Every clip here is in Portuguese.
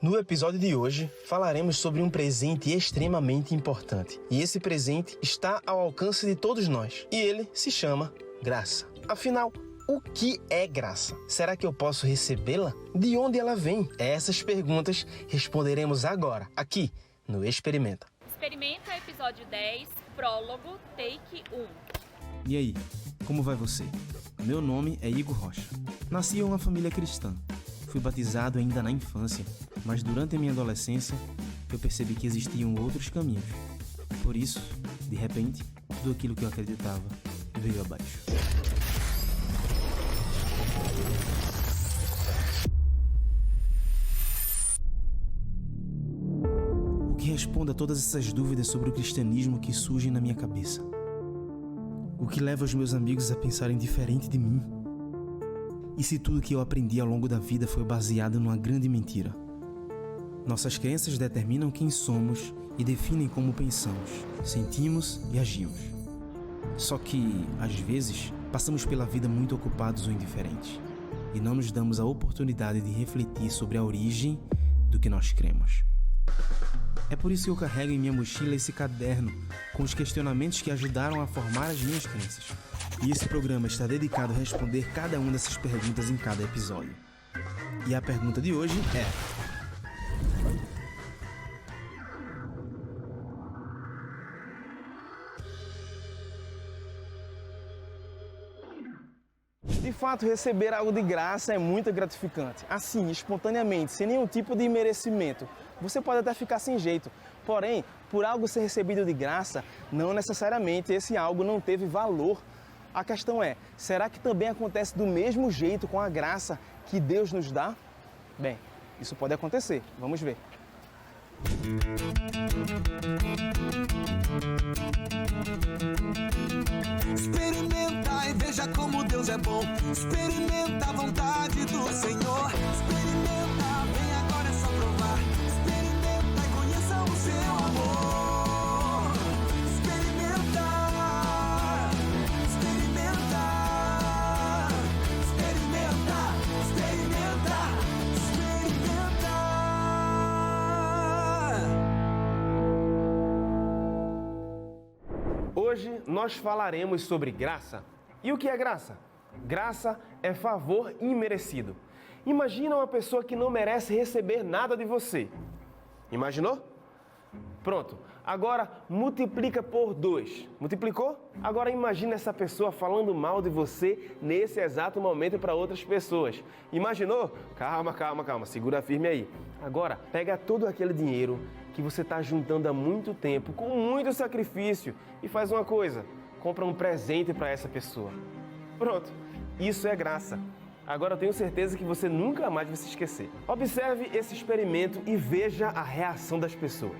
No episódio de hoje, falaremos sobre um presente extremamente importante. E esse presente está ao alcance de todos nós. E ele se chama graça. Afinal, o que é graça? Será que eu posso recebê-la? De onde ela vem? Essas perguntas responderemos agora, aqui no Experimenta. Experimenta, episódio 10, prólogo, take 1. E aí, como vai você? Meu nome é Igor Rocha. Nasci em uma família cristã. Fui batizado ainda na infância, mas durante a minha adolescência, eu percebi que existiam outros caminhos. Por isso, de repente, tudo aquilo que eu acreditava veio abaixo. O que responde a todas essas dúvidas sobre o cristianismo que surgem na minha cabeça? O que leva os meus amigos a pensarem diferente de mim? E se tudo que eu aprendi ao longo da vida foi baseado numa grande mentira? Nossas crenças determinam quem somos e definem como pensamos, sentimos e agimos. Só que, às vezes, passamos pela vida muito ocupados ou indiferentes e não nos damos a oportunidade de refletir sobre a origem do que nós cremos. É por isso que eu carrego em minha mochila esse caderno com os questionamentos que ajudaram a formar as minhas crenças. E esse programa está dedicado a responder cada uma dessas perguntas em cada episódio. E a pergunta de hoje é: De fato, receber algo de graça é muito gratificante. Assim, espontaneamente, sem nenhum tipo de merecimento. Você pode até ficar sem jeito. Porém, por algo ser recebido de graça, não necessariamente esse algo não teve valor. A questão é, será que também acontece do mesmo jeito com a graça que Deus nos dá? Bem, isso pode acontecer. Vamos ver. Experimenta e veja como Deus é bom. Experimenta a vontade do Senhor. Experimenta, vem agora é só provar. Experimenta e conheça o seu amor. Experimenta, experimenta, experimenta, experimenta, experimenta. Hoje nós falaremos sobre graça. E o que é graça? Graça é favor imerecido. Imagina uma pessoa que não merece receber nada de você. Imaginou? Pronto. Agora multiplica por 2. Multiplicou? Agora imagina essa pessoa falando mal de você nesse exato momento para outras pessoas. Imaginou? Calma. Segura firme aí. Agora pega todo aquele dinheiro que você está juntando há muito tempo, com muito sacrifício, e faz uma coisa: compra um presente para essa pessoa. Pronto, isso é graça. Agora eu tenho certeza que você nunca mais vai se esquecer. Observe esse experimento e veja a reação das pessoas.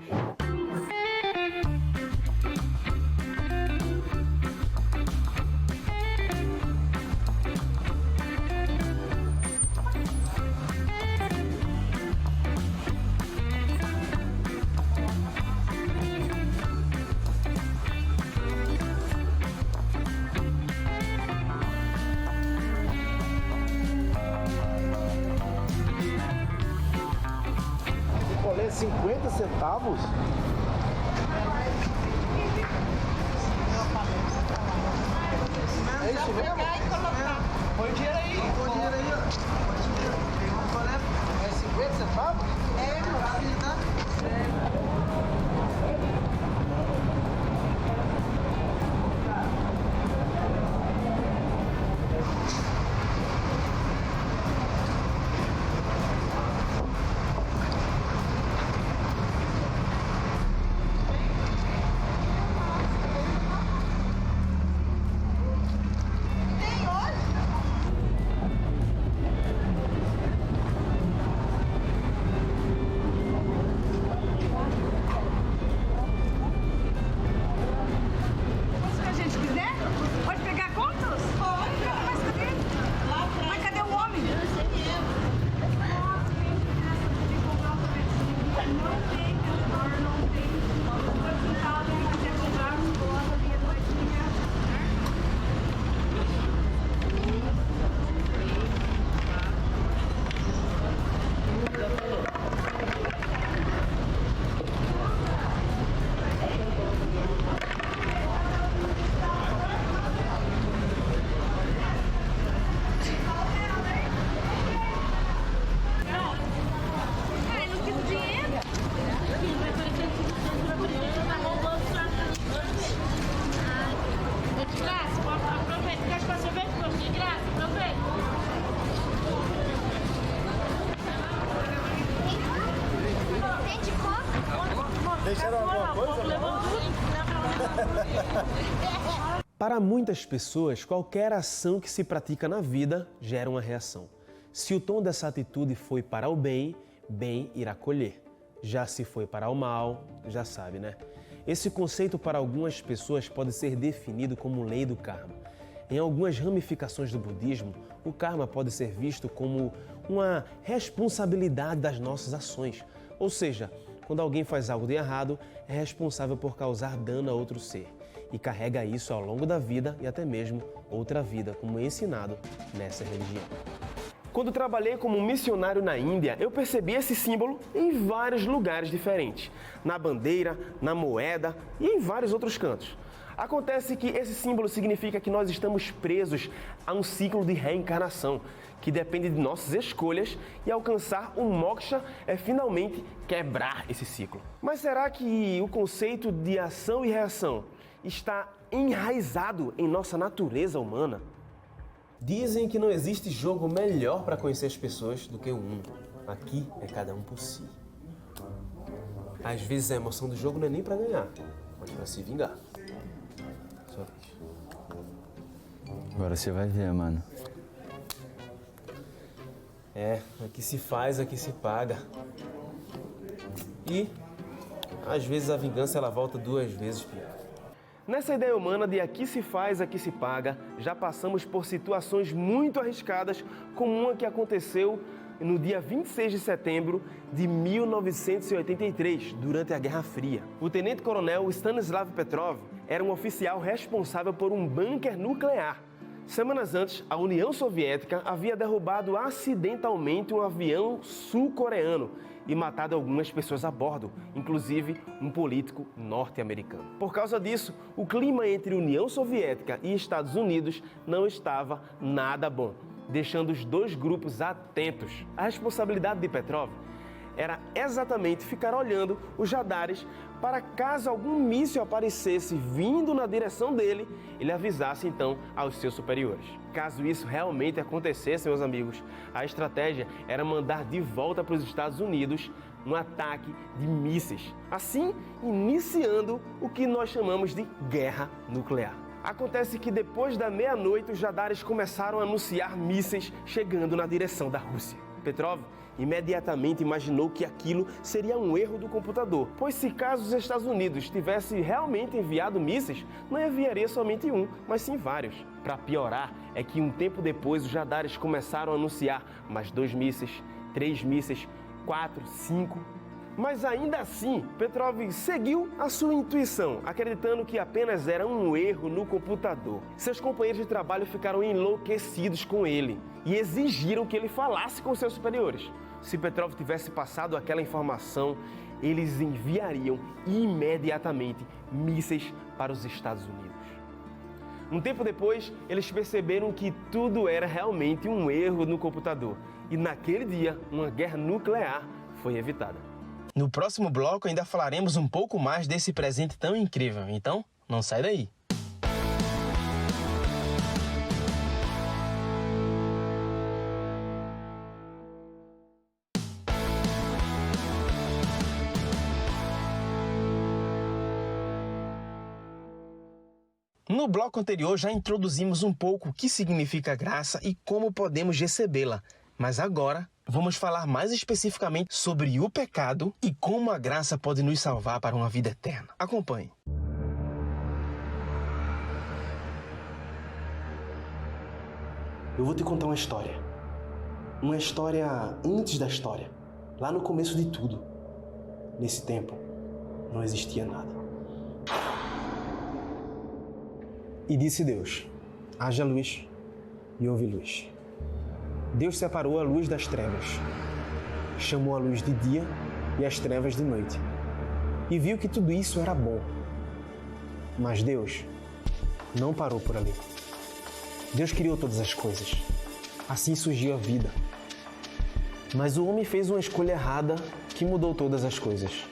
Picolé 50 centavos? É isso mesmo? Põe dinheiro aí. Põe dinheiro aí, ó. Picolé é 50 centavos? É, meu filho, tá? Deixaram alguma coisa? Para muitas pessoas, qualquer ação que se pratica na vida gera uma reação. Se o tom dessa atitude foi para o bem, bem irá colher. Já se foi para o mal, já sabe, né? Esse conceito para algumas pessoas pode ser definido como lei do karma. Em algumas ramificações do budismo, o karma pode ser visto como uma responsabilidade das nossas ações. Ou seja, quando alguém faz algo de errado, é responsável por causar dano a outro ser e carrega isso ao longo da vida e até mesmo outra vida, como é ensinado nessa religião. Quando trabalhei como missionário na Índia, eu percebi esse símbolo em vários lugares diferentes, na bandeira, na moeda e em vários outros cantos. Acontece que esse símbolo significa que nós estamos presos a um ciclo de reencarnação, que depende de nossas escolhas, e alcançar o moksha é finalmente quebrar esse ciclo. Mas será que o conceito de ação e reação está enraizado em nossa natureza humana? Dizem que não existe jogo melhor para conhecer as pessoas do que o Uno. Aqui é cada um por si. Às vezes a emoção do jogo não é nem para ganhar, mas para se vingar. Sua vez. Agora você vai ver, mano. Aqui se faz, aqui se paga. E, às vezes, a vingança ela volta 2 vezes pior. Nessa ideia humana de aqui se faz, aqui se paga, já passamos por situações muito arriscadas, como uma que aconteceu no dia 26 de setembro de 1983, durante a Guerra Fria. O tenente-coronel Stanislav Petrov era um oficial responsável por um bunker nuclear. Semanas antes, a União Soviética havia derrubado acidentalmente um avião sul-coreano e matado algumas pessoas a bordo, inclusive um político norte-americano. Por causa disso, o clima entre União Soviética e Estados Unidos não estava nada bom, deixando os dois grupos atentos. A responsabilidade de Petrov era exatamente ficar olhando os radares para caso algum míssil aparecesse vindo na direção dele, ele avisasse então aos seus superiores. Caso isso realmente acontecesse, meus amigos, a estratégia era mandar de volta para os Estados Unidos um ataque de mísseis, assim iniciando o que nós chamamos de guerra nuclear. Acontece que depois da meia-noite os radares começaram a anunciar mísseis chegando na direção da Rússia. Petrov imediatamente imaginou que aquilo seria um erro do computador, pois se caso os Estados Unidos tivesse realmente enviado mísseis, não enviaria somente um, mas sim vários. Para piorar, é que um tempo depois os radares começaram a anunciar mais 2 mísseis, 3 mísseis, 4, 5... Mas ainda assim, Petrov seguiu a sua intuição, acreditando que apenas era um erro no computador. Seus companheiros de trabalho ficaram enlouquecidos com ele e exigiram que ele falasse com seus superiores. Se Petrov tivesse passado aquela informação, eles enviariam imediatamente mísseis para os Estados Unidos. Um tempo depois, eles perceberam que tudo era realmente um erro no computador e naquele dia, uma guerra nuclear foi evitada. No próximo bloco ainda falaremos um pouco mais desse presente tão incrível, então não sai daí. No bloco anterior já introduzimos um pouco o que significa graça e como podemos recebê-la, mas agora vamos falar mais especificamente sobre o pecado e como a graça pode nos salvar para uma vida eterna. Acompanhe. Eu vou te contar uma história. Uma história antes da história. Lá no começo de tudo. Nesse tempo, não existia nada. E disse Deus: haja luz, e houve luz. Deus separou a luz das trevas, chamou a luz de dia e as trevas de noite, e viu que tudo isso era bom. Mas Deus não parou por ali. Deus criou todas as coisas. Assim surgiu a vida. Mas o homem fez uma escolha errada que mudou todas as coisas.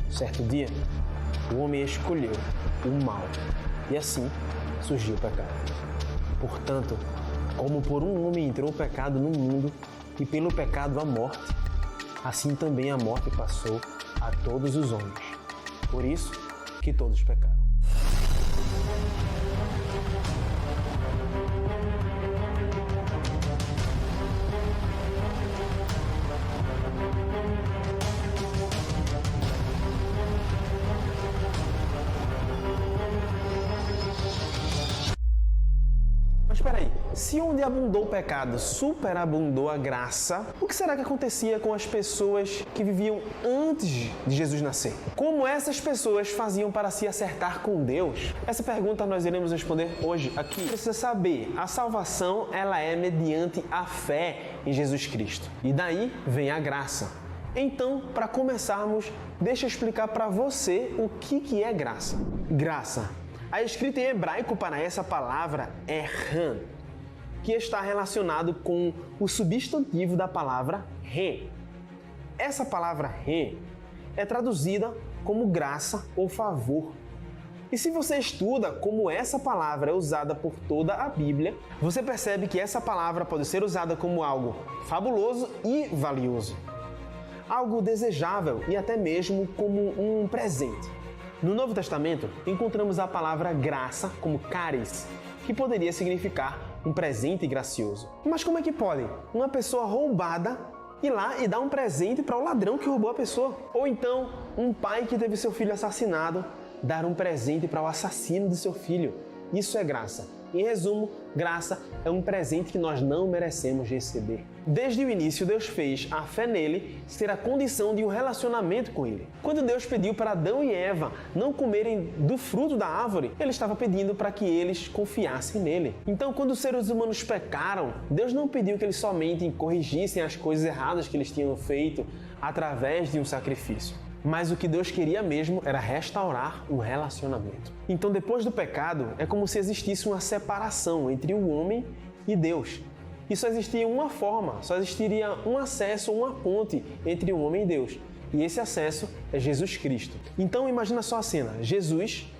Certo dia, o homem escolheu o mal, e assim surgiu o pecado. Portanto, como por um homem entrou o pecado no mundo e pelo pecado a morte, assim também a morte passou a todos os homens, Por isso que todos pecaram. Mas espera aí, se onde abundou o pecado superabundou a graça, o que será que acontecia com as pessoas que viviam antes de Jesus nascer? Como essas pessoas faziam para se acertar com Deus? Essa pergunta nós iremos responder hoje aqui. Precisa saber, a salvação ela é mediante a fé em Jesus Cristo. E daí vem a graça. Então, para começarmos, deixa eu explicar para você o que é graça. Graça. A escrita em hebraico para essa palavra é ran, que está relacionado com o substantivo da palavra re. Essa palavra re é traduzida como graça ou favor. E se você estuda como essa palavra é usada por toda a Bíblia, você percebe que essa palavra pode ser usada como algo fabuloso e valioso, algo desejável e até mesmo como um presente. No Novo Testamento, encontramos a palavra graça como charis, que poderia significar um presente gracioso. Mas como é que pode uma pessoa roubada ir lá e dar um presente para o ladrão que roubou a pessoa? Ou então, um pai que teve seu filho assassinado dar um presente para o assassino de seu filho? Isso é graça. Em resumo, graça é um presente que nós não merecemos receber. Desde o início, Deus fez a fé nele ser a condição de um relacionamento com ele. Quando Deus pediu para Adão e Eva não comerem do fruto da árvore, ele estava pedindo para que eles confiassem nele. Então, quando os seres humanos pecaram, Deus não pediu que eles somente corrigissem as coisas erradas que eles tinham feito através de um sacrifício. Mas o que Deus queria mesmo era restaurar um relacionamento. Então, depois do pecado, é como se existisse uma separação entre o homem e Deus. E só existia uma forma, só existiria um acesso, uma ponte entre o homem e Deus. E esse acesso é Jesus Cristo. Então, imagina só a cena. Jesus,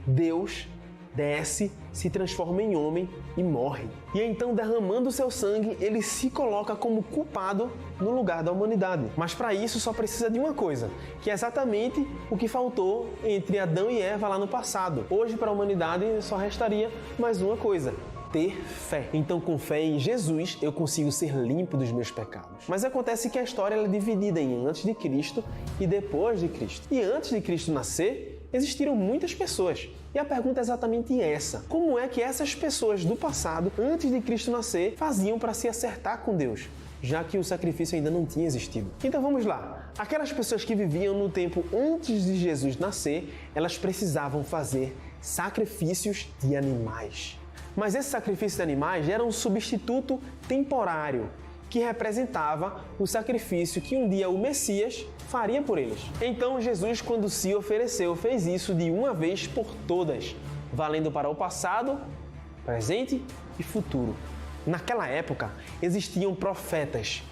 Deus, desce, se transforma em homem e morre. E então, derramando o seu sangue, ele se coloca como culpado no lugar da humanidade. Mas para isso só precisa de uma coisa, que é exatamente o que faltou entre Adão e Eva lá no passado. Hoje, para a humanidade, só restaria mais uma coisa: ter fé. Então, com fé em Jesus, eu consigo ser limpo dos meus pecados. Mas acontece que a história é dividida em antes de Cristo e depois de Cristo. E antes de Cristo nascer, existiram muitas pessoas. E a pergunta é exatamente essa: como é que essas pessoas do passado, antes de Cristo nascer, faziam para se acertar com Deus, já que o sacrifício ainda não tinha existido? Então vamos lá. Aquelas pessoas que viviam no tempo antes de Jesus nascer, elas precisavam fazer sacrifícios de animais. Mas esse sacrifício de animais era um substituto temporário, que representava o sacrifício que um dia o Messias faria por eles. Então Jesus, quando se ofereceu, fez isso de uma vez por todas, valendo para o passado, presente e futuro. Naquela época, existiam profetas,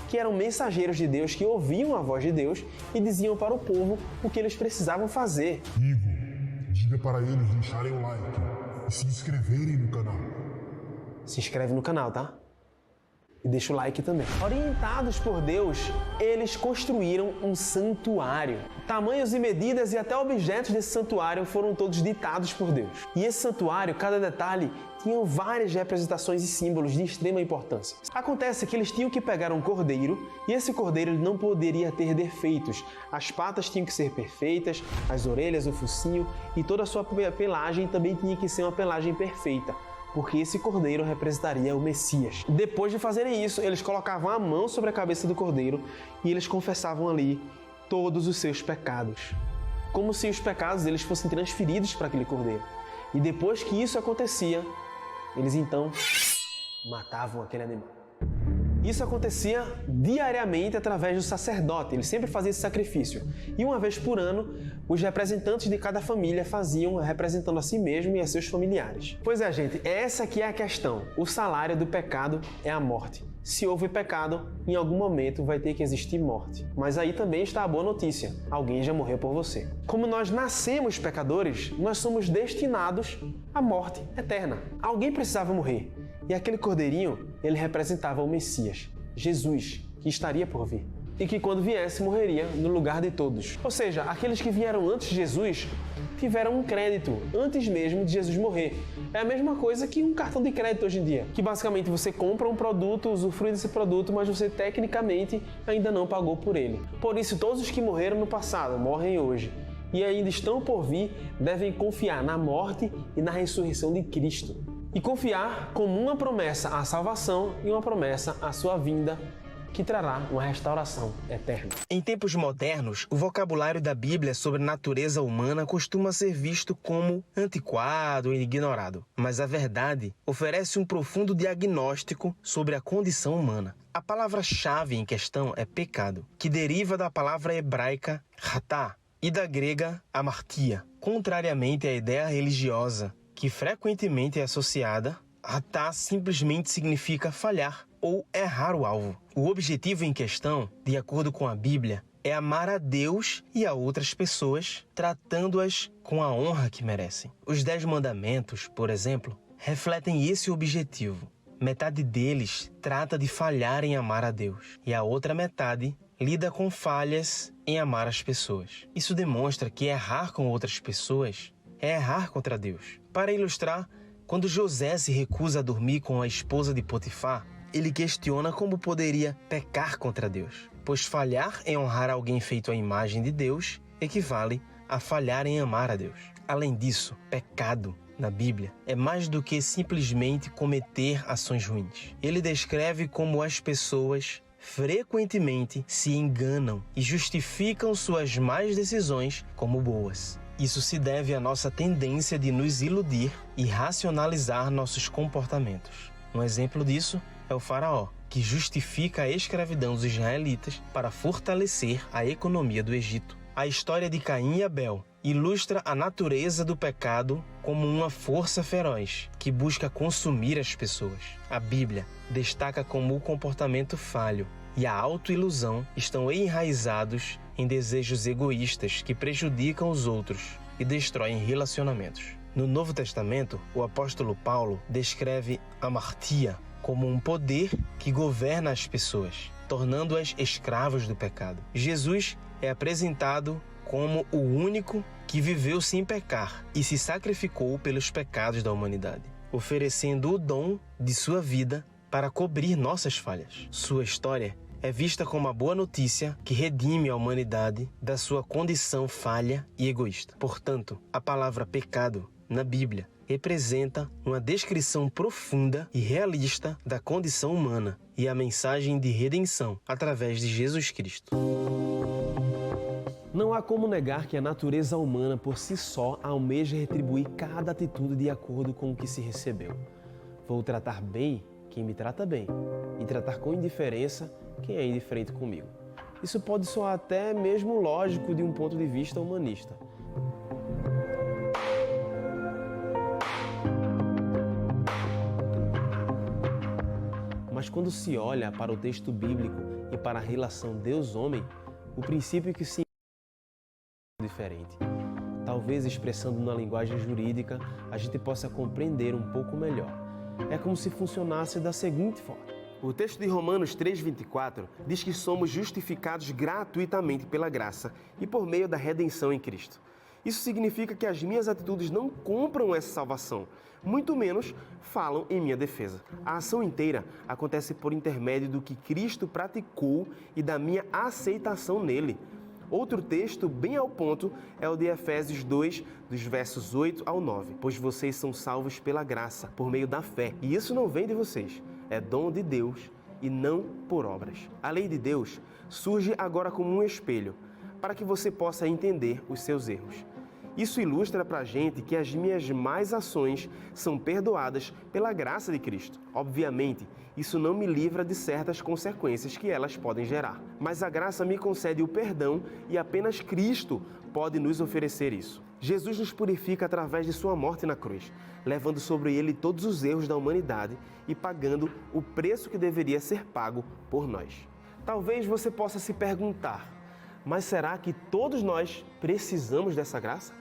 que eram mensageiros de Deus, que ouviam a voz de Deus e diziam para o povo o que eles precisavam fazer. Igor, diga para eles deixarem o like e se inscreverem no canal. Se inscreve no canal, tá? E deixa o like também. Orientados por Deus, eles construíram um santuário. Tamanhos e medidas e até objetos desse santuário foram todos ditados por Deus. E esse santuário, cada detalhe, tinham várias representações e símbolos de extrema importância. Acontece que eles tinham que pegar um cordeiro, e esse cordeiro não poderia ter defeitos. As patas tinham que ser perfeitas, as orelhas, o focinho e toda a sua pelagem também tinha que ser uma pelagem perfeita, porque esse cordeiro representaria o Messias. Depois de fazerem isso, eles colocavam a mão sobre a cabeça do cordeiro e eles confessavam ali todos os seus pecados, como se os pecados eles fossem transferidos para aquele cordeiro. E depois que isso acontecia, eles então matavam aquele animal. Isso acontecia diariamente através do sacerdote, ele sempre fazia esse sacrifício. E uma vez por ano, os representantes de cada família faziam representando a si mesmo e a seus familiares. Pois é, gente, essa aqui é a questão. O salário do pecado é a morte. Se houve pecado, em algum momento vai ter que existir morte. Mas aí também está a boa notícia: alguém já morreu por você. Como nós nascemos pecadores, nós somos destinados à morte eterna. Alguém precisava morrer. E aquele cordeirinho, ele representava o Messias, Jesus, que estaria por vir. e que quando viesse morreria no lugar de todos. Ou seja, aqueles que vieram antes de Jesus tiveram um crédito antes mesmo de Jesus morrer. É a mesma coisa que um cartão de crédito hoje em dia, que basicamente você compra um produto, usufrui desse produto, mas você tecnicamente ainda não pagou por ele. Por isso, todos os que morreram no passado morrem hoje e ainda estão por vir devem confiar na morte e na ressurreição de Cristo. E confiar como uma promessa à salvação e uma promessa à sua vinda, que trará uma restauração eterna. Em tempos modernos, o vocabulário da Bíblia sobre a natureza humana costuma ser visto como antiquado e ignorado. Mas a verdade oferece um profundo diagnóstico sobre a condição humana. A palavra-chave em questão é pecado, que deriva da palavra hebraica ratá e da grega amartia. Contrariamente à ideia religiosa, que frequentemente é associada, ratá simplesmente significa falhar ou errar o alvo. O objetivo em questão, de acordo com a Bíblia, é amar a Deus e a outras pessoas, tratando-as com a honra que merecem. Os 10 mandamentos, por exemplo, refletem esse objetivo. Metade deles trata de falhar em amar a Deus, e a outra metade lida com falhas em amar as pessoas. Isso demonstra que errar com outras pessoas é errar contra Deus. Para ilustrar, quando José se recusa a dormir com a esposa de Potifar, ele questiona como poderia pecar contra Deus, pois falhar em honrar alguém feito à imagem de Deus equivale a falhar em amar a Deus. Além disso, pecado, na Bíblia, é mais do que simplesmente cometer ações ruins. Ele descreve como as pessoas frequentemente se enganam e justificam suas más decisões como boas. Isso se deve à nossa tendência de nos iludir e racionalizar nossos comportamentos. Um exemplo disso é o faraó, que justifica a escravidão dos israelitas para fortalecer a economia do Egito. A história de Caim e Abel ilustra a natureza do pecado como uma força feroz que busca consumir as pessoas. A Bíblia destaca como o comportamento falho e a autoilusão estão enraizados em desejos egoístas que prejudicam os outros e destroem relacionamentos. No Novo Testamento, o apóstolo Paulo descreve a amartia como um poder que governa as pessoas, tornando-as escravos do pecado. Jesus é apresentado como o único que viveu sem pecar e se sacrificou pelos pecados da humanidade, oferecendo o dom de sua vida para cobrir nossas falhas. Sua história é vista como a boa notícia que redime a humanidade da sua condição falha e egoísta. Portanto, a palavra pecado, na Bíblia, representa uma descrição profunda e realista da condição humana e a mensagem de redenção através de Jesus Cristo. Não há como negar que a natureza humana por si só almeja retribuir cada atitude de acordo com o que se recebeu. Vou tratar bem quem me trata bem e tratar com indiferença quem é indiferente comigo. Isso pode soar até mesmo lógico de um ponto de vista humanista. Mas quando se olha para o texto bíblico e para a relação Deus-homem, o princípio que se é diferente. Talvez expressando na linguagem jurídica, a gente possa compreender um pouco melhor. É como se funcionasse da seguinte forma. O texto de Romanos 3,24 diz que somos justificados gratuitamente pela graça e por meio da redenção em Cristo. Isso significa que as minhas atitudes não compram essa salvação, muito menos falam em minha defesa. A ação inteira acontece por intermédio do que Cristo praticou e da minha aceitação nele. Outro texto bem ao ponto é o de Efésios 2, dos versos 8 ao 9. Pois vocês são salvos pela graça, por meio da fé. E isso não vem de vocês, é dom de Deus e não por obras. A lei de Deus surge agora como um espelho, para que você possa entender os seus erros. Isso ilustra para a gente que as minhas más ações são perdoadas pela graça de Cristo. Obviamente, isso não me livra de certas consequências que elas podem gerar. Mas a graça me concede o perdão e apenas Cristo pode nos oferecer isso. Jesus nos purifica através de sua morte na cruz, levando sobre ele todos os erros da humanidade e pagando o preço que deveria ser pago por nós. Talvez você possa se perguntar, mas será que todos nós precisamos dessa graça?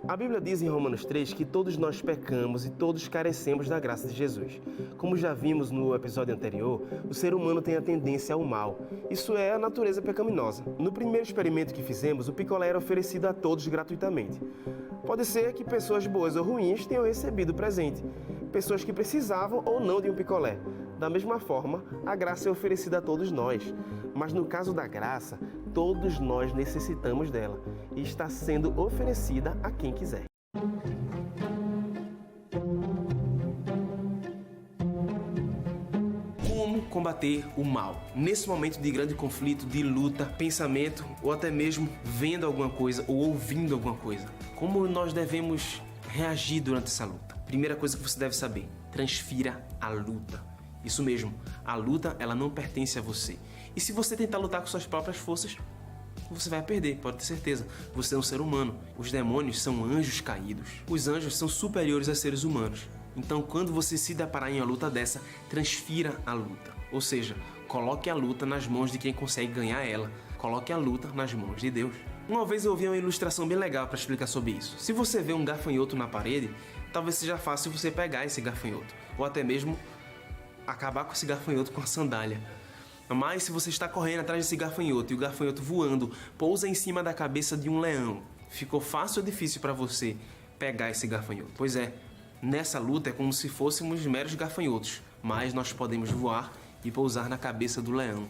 A Bíblia diz em Romanos 3 que todos nós pecamos e todos carecemos da graça de Jesus. Como já vimos no episódio anterior, o ser humano tem a tendência ao mal. Isso é a natureza pecaminosa. No primeiro experimento que fizemos, o picolé era oferecido a todos gratuitamente. Pode ser que pessoas boas ou ruins tenham recebido o presente, pessoas que precisavam ou não de um picolé. Da mesma forma, a graça é oferecida a todos nós. Mas no caso da graça, todos nós necessitamos dela e está sendo oferecida a quem quiser. Como combater o mal? Nesse momento de grande conflito, de luta, pensamento ou até mesmo vendo alguma coisa ou ouvindo alguma coisa. Como nós devemos reagir durante essa luta? Primeira coisa que você deve saber, transfira a luta. Isso mesmo, a luta ela não pertence a você. E se você tentar lutar com suas próprias forças, você vai perder, pode ter certeza. Você é um ser humano. Os demônios são anjos caídos. Os anjos são superiores a seres humanos. Então, quando você se deparar em uma luta dessa, transfira a luta. Ou seja, coloque a luta nas mãos de quem consegue ganhar ela. Coloque a luta nas mãos de Deus. Uma vez eu ouvi uma ilustração bem legal para explicar sobre isso. Se você vê um gafanhoto na parede, talvez seja fácil você pegar esse gafanhoto. Ou até mesmo acabar com esse gafanhoto com a sandália. Mas se você está correndo atrás desse gafanhoto e o gafanhoto voando pousa em cima da cabeça de um leão, ficou fácil ou difícil para você pegar esse gafanhoto? Pois é, nessa luta é como se fôssemos meros gafanhotos, mas nós podemos voar e pousar na cabeça do leão.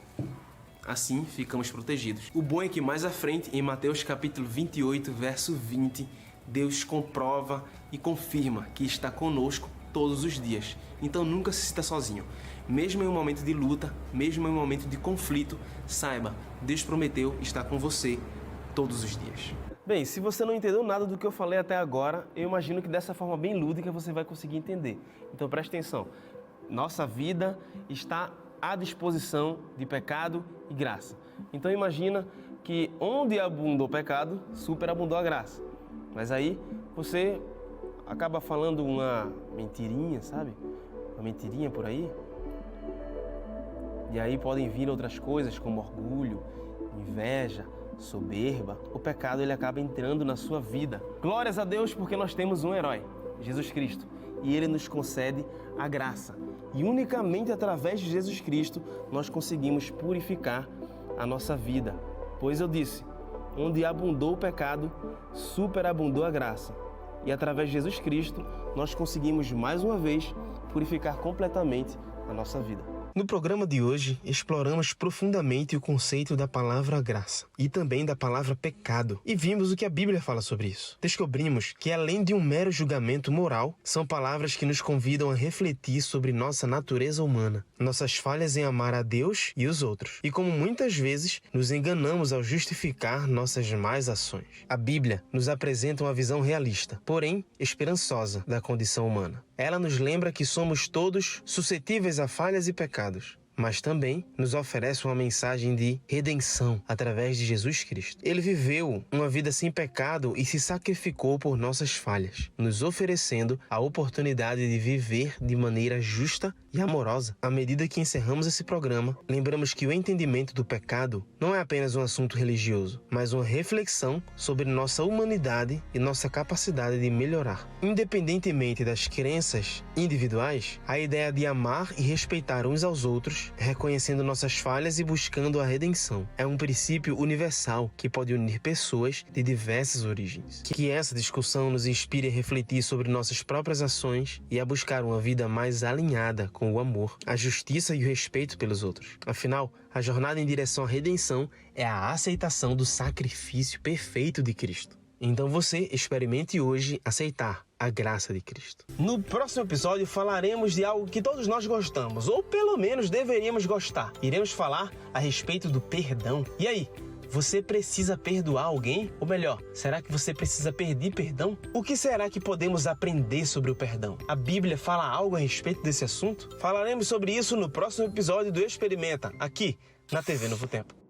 Assim ficamos protegidos. O bom é que mais à frente, em Mateus capítulo 28, verso 20, Deus comprova e confirma que está conosco todos os dias. Então nunca se sinta sozinho. Mesmo em um momento de luta, mesmo em um momento de conflito, saiba, Deus prometeu estar com você todos os dias. Bem, se você não entendeu nada do que eu falei até agora, eu imagino que dessa forma bem lúdica você vai conseguir entender. Então preste atenção. Nossa vida está à disposição de pecado e graça. Então imagina que onde abundou o pecado, superabundou a graça. Mas aí você acaba falando uma mentirinha, sabe? Uma mentirinha por aí. E aí podem vir outras coisas como orgulho, inveja, soberba. O pecado ele acaba entrando na sua vida. Glórias a Deus porque nós temos um herói, Jesus Cristo. E ele nos concede a graça. E unicamente através de Jesus Cristo nós conseguimos purificar a nossa vida. Pois eu disse, onde abundou o pecado, superabundou a graça. E através de Jesus Cristo, nós conseguimos mais uma vez purificar completamente a nossa vida. No programa de hoje, exploramos profundamente o conceito da palavra graça e também da palavra pecado e vimos o que a Bíblia fala sobre isso. Descobrimos que, além de um mero julgamento moral, são palavras que nos convidam a refletir sobre nossa natureza humana, nossas falhas em amar a Deus e os outros, e como muitas vezes nos enganamos ao justificar nossas más ações. A Bíblia nos apresenta uma visão realista, porém esperançosa, da condição humana. Ela nos lembra que somos todos suscetíveis a falhas e pecados, mas também nos oferece uma mensagem de redenção através de Jesus Cristo. Ele viveu uma vida sem pecado e se sacrificou por nossas falhas, nos oferecendo a oportunidade de viver de maneira justa e amorosa. À medida que encerramos esse programa, lembramos que o entendimento do pecado não é apenas um assunto religioso, mas uma reflexão sobre nossa humanidade e nossa capacidade de melhorar. Independentemente das crenças individuais, a ideia de amar e respeitar uns aos outros, reconhecendo nossas falhas e buscando a redenção, é um princípio universal que pode unir pessoas de diversas origens. Que essa discussão nos inspire a refletir sobre nossas próprias ações e a buscar uma vida mais alinhada com o amor, a justiça e o respeito pelos outros. Afinal, a jornada em direção à redenção é a aceitação do sacrifício perfeito de Cristo. Então você experimente hoje aceitar a graça de Cristo. No próximo episódio falaremos de algo que todos nós gostamos, ou pelo menos deveríamos gostar. Iremos falar a respeito do perdão. E aí? Você precisa perdoar alguém? Ou melhor, será que você precisa pedir perdão? O que será que podemos aprender sobre o perdão? A Bíblia fala algo a respeito desse assunto? Falaremos sobre isso no próximo episódio do Experimenta, aqui na TV Novo Tempo.